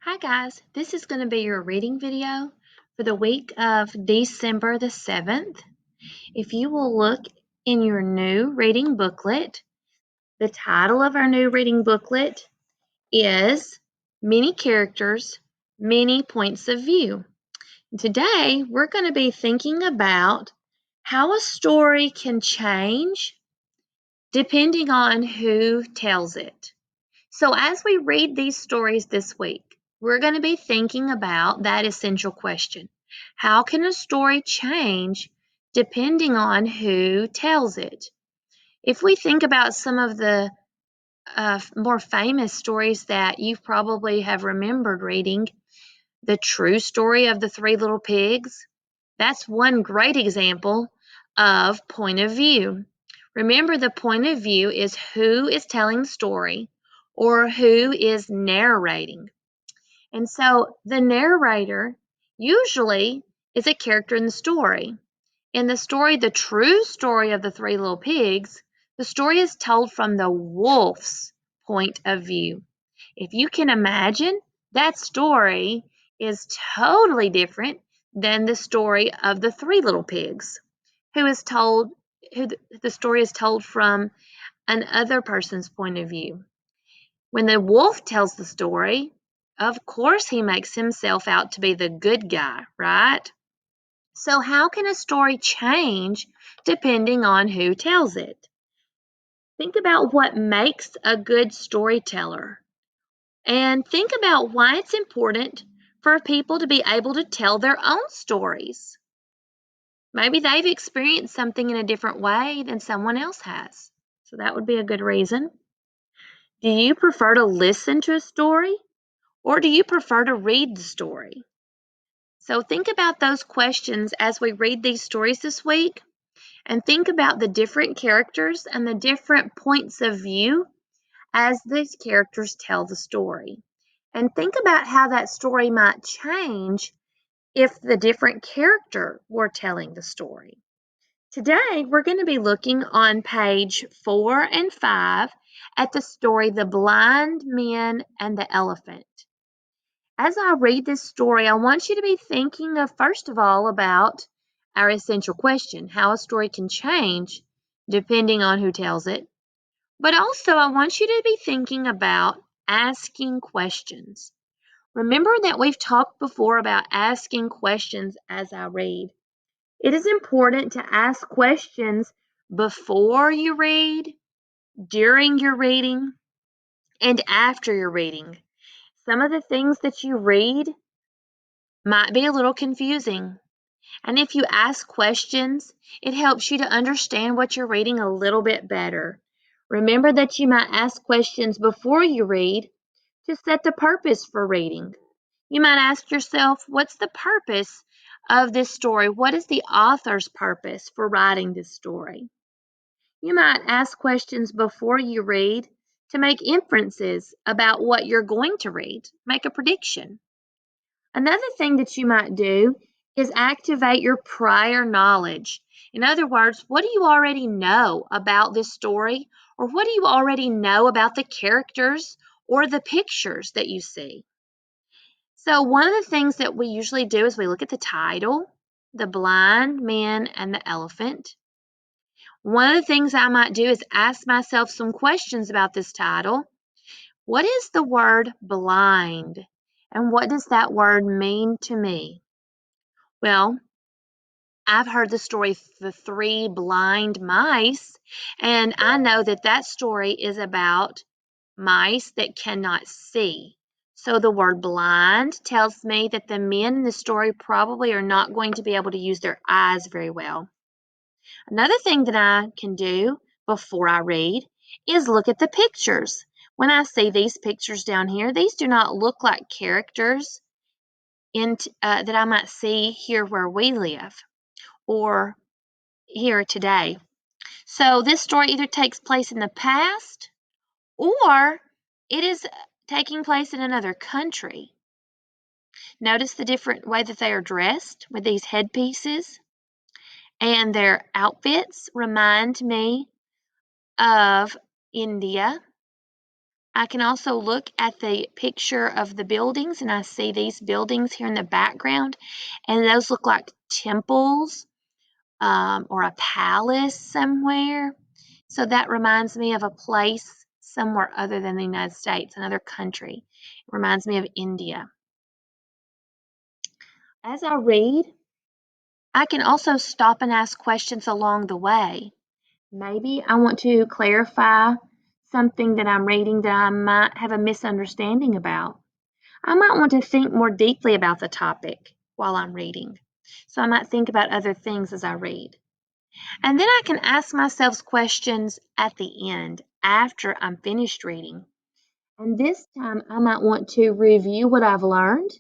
Hi guys, this is going to be your reading video for the week of December the 7th. If you will look in your new reading booklet, the title of our new reading booklet is Many Characters, Many Points of View. Today we're going to be thinking about how a story can change depending on who tells it. So as we read these stories this week, we're going to be thinking about that essential question. How can a story change depending on who tells it? If we think about some of the more famous stories that you probably have remembered reading, the true story of the three little pigs, that's one great example of point of view. Remember, the point of view is who is telling the story or who is narrating. And so the narrator usually is a character in the story. In the story, the true story of the three little pigs, the story is told from the wolf's point of view. If you can imagine, that story is totally different than the story of the three little pigs, who the story is told from another person's point of view. When the wolf tells the story, of course he makes himself out to be the good guy, right? So how can a story change depending on who tells it? Think about what makes a good storyteller. And think about why it's important for people to be able to tell their own stories. Maybe they've experienced something in a different way than someone else has. So that would be a good reason. Do you prefer to listen to a story or do you prefer to read the story? So think about those questions as we read these stories this week and think about the different characters and the different points of view as these characters tell the story. And think about how that story might change if the different character were telling the story. Today, we're going to be looking on page 4 and 5 at the story The Blind Men and the Elephant. As I read this story, I want you to be thinking of, first of all, about our essential question, how a story can change depending on who tells it. But also, I want you to be thinking about asking questions. Remember that we've talked before about asking questions as I read. It is important to ask questions before you read, during your reading, and after your reading. Some of the things that you read might be a little confusing. And if you ask questions, it helps you to understand what you're reading a little bit better. Remember that you might ask questions before you read to set the purpose for reading. You might ask yourself, what's the purpose of this story? What is the author's purpose for writing this story? You might ask questions before you read to make inferences about what you're going to read, make a prediction. Another thing that you might do is activate your prior knowledge. In other words, what do you already know about this story, or what do you already know about the characters or the pictures that you see? So, one of the things that we usually do is we look at the title, The Blind Man and the Elephant. One of the things I might do is ask myself some questions about this title. What is the word blind? And what does that word mean to me? Well, I've heard the story The Three Blind Mice, and I know that that story is about mice that cannot see. So the word blind tells me that the men in the story probably are not going to be able to use their eyes very well. Another thing that I can do before I read is look at the pictures. When I see these pictures down here, these do not look like characters that I might see here where we live or here today. So this story either takes place in the past or it is taking place in another country. Notice the different way that they are dressed with these headpieces, and their outfits remind me of India. I can also look at the picture of the buildings, and I see these buildings here in the background, and those look like temples or a palace somewhere. So that reminds me of a place somewhere other than the United States, another country. It reminds me of India. As I read, I can also stop and ask questions along the way. Maybe I want to clarify something that I'm reading that I might have a misunderstanding about. I might want to think more deeply about the topic while I'm reading. So I might think about other things as I read. And then I can ask myself questions at the end after I'm finished reading. And this time I might want to review what I've learned.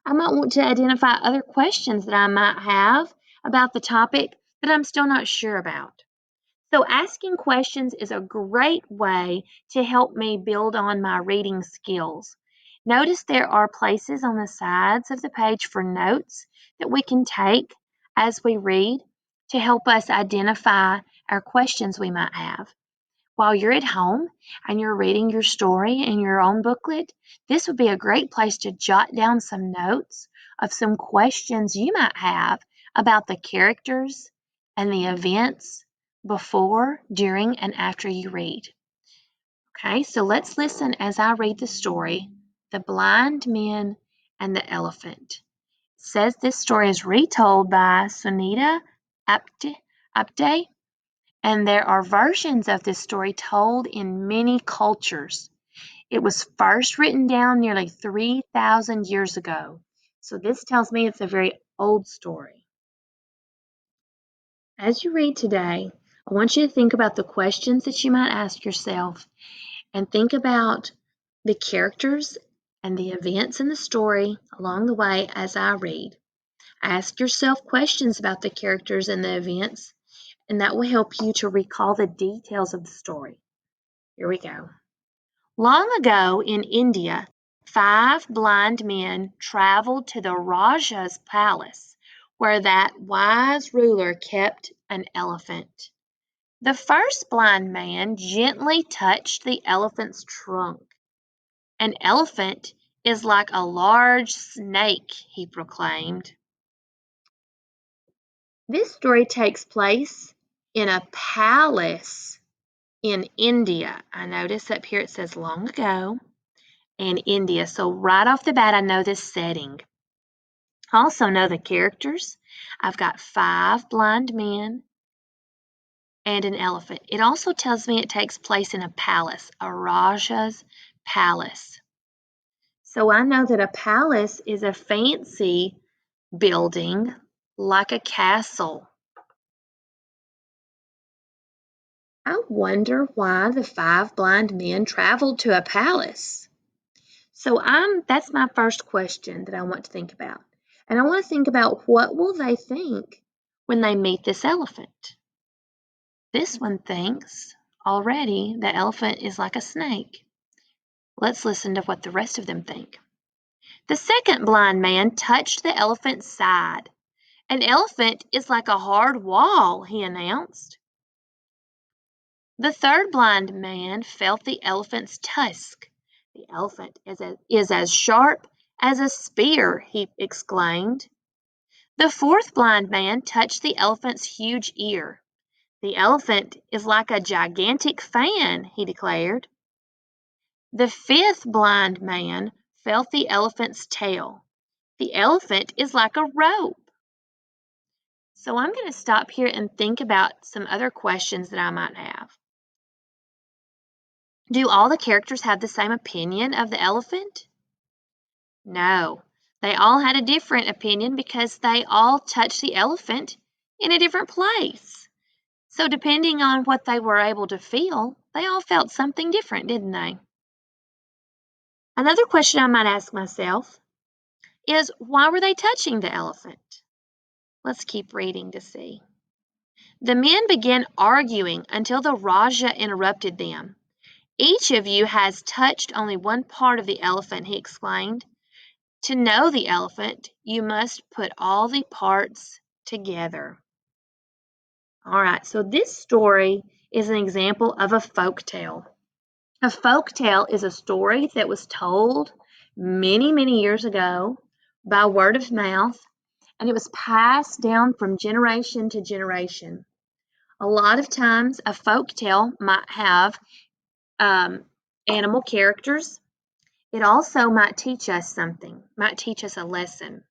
I might want to identify other questions that I might have about the topic that I'm still not sure about. So, asking questions is a great way to help me build on my reading skills. Notice there are places on the sides of the page for notes that we can take as we read to help us identify our questions we might have. While you're at home and you're reading your story in your own booklet, this would be a great place to jot down some notes of some questions you might have about the characters and the events before, during, and after you read. Okay, so let's listen as I read the story, The Blind Men and the Elephant. It says this story is retold by Sunita Apte, and there are versions of this story told in many cultures. It was first written down nearly 3,000 years ago. So this tells me it's a very old story. As you read today, I want you to think about the questions that you might ask yourself and think about the characters and the events in the story along the way as I read. Ask yourself questions about the characters and the events, and that will help you to recall the details of the story. Here we go. Long ago in India, 5 blind men traveled to the Raja's palace, where that wise ruler kept an elephant. The first blind man gently touched the elephant's trunk. An elephant is like a large snake, he proclaimed. This story takes place in a palace in India. I notice up here it says long ago and India. So right off the bat, I know this setting. I also know the characters. I've got 5 blind men and an elephant. It also tells me it takes place in a palace, a Raja's palace. So I know that a palace is a fancy building like a castle. I wonder why the 5 blind men traveled to a palace. So that's my first question that I want to think about. And I want to think about what will they think when they meet this elephant. This one thinks already the elephant is like a snake. Let's listen to what the rest of them think. The second blind man touched the elephant's side. An elephant is like a hard wall, he announced. The third blind man felt the elephant's tusk. The elephant is as sharp as a spear, he exclaimed. The fourth blind man touched the elephant's huge ear. The elephant is like a gigantic fan, he declared. The fifth blind man felt the elephant's tail. The elephant is like a rope. So I'm going to stop here and think about some other questions that I might have. Do all the characters have the same opinion of the elephant? No, they all had a different opinion because they all touched the elephant in a different place. So depending on what they were able to feel, they all felt something different, didn't they? Another question I might ask myself is why were they touching the elephant? Let's keep reading to see. The men began arguing until the Raja interrupted them. Each of you has touched only one part of the elephant, he exclaimed. To know the elephant, you must put all the parts together. All right, so this story is an example of a folk tale. A folk tale is a story that was told many, many years ago by word of mouth, and it was passed down from generation to generation. A lot of times, a folk tale might have animal characters. It also might teach us something, might teach us a lesson.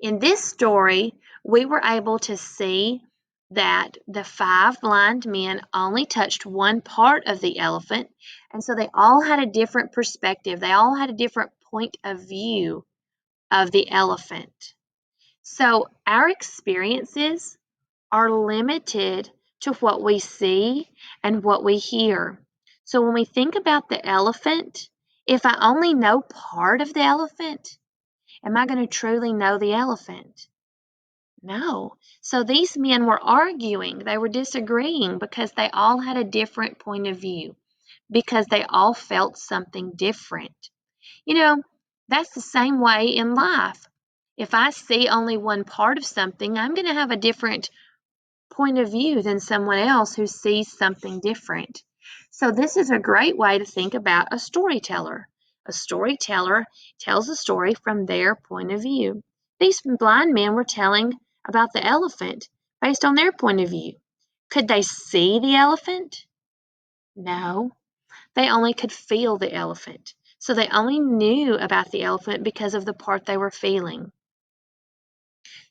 In this story, we were able to see that the 5 blind men only touched one part of the elephant, and so they all had a different perspective. They all had a different point of view of the elephant. So our experiences are limited to what we see and what we hear. So when we think about the elephant, if I only know part of the elephant, am I going to truly know the elephant? No. So these men were arguing, they were disagreeing because they all had a different point of view, because they all felt something different. You know, that's the same way in life. If I see only one part of something, I'm going to have a different point of view than someone else who sees something different. So, this is a great way to think about a storyteller. A storyteller tells a story from their point of view. These blind men were telling about the elephant based on their point of view. Could they see the elephant? No, they only could feel the elephant. So, they only knew about the elephant because of the part they were feeling.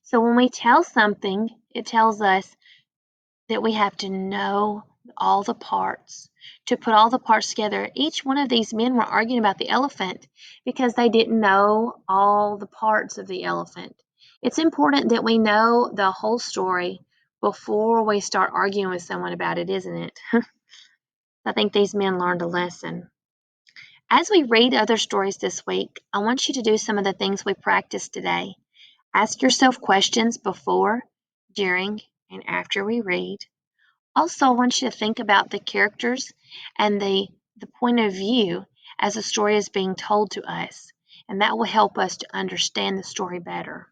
So, when we tell something, it tells us that we have to know all the parts, to put all the parts together. Each one of these men were arguing about the elephant because they didn't know all the parts of the elephant. It's important that we know the whole story before we start arguing with someone about it, isn't it? I think these men learned a lesson. As we read other stories this week, I want you to do some of the things we practiced today. Ask yourself questions before, during, and after we read. Also, I want you to think about the characters and the point of view as the story is being told to us, and that will help us to understand the story better.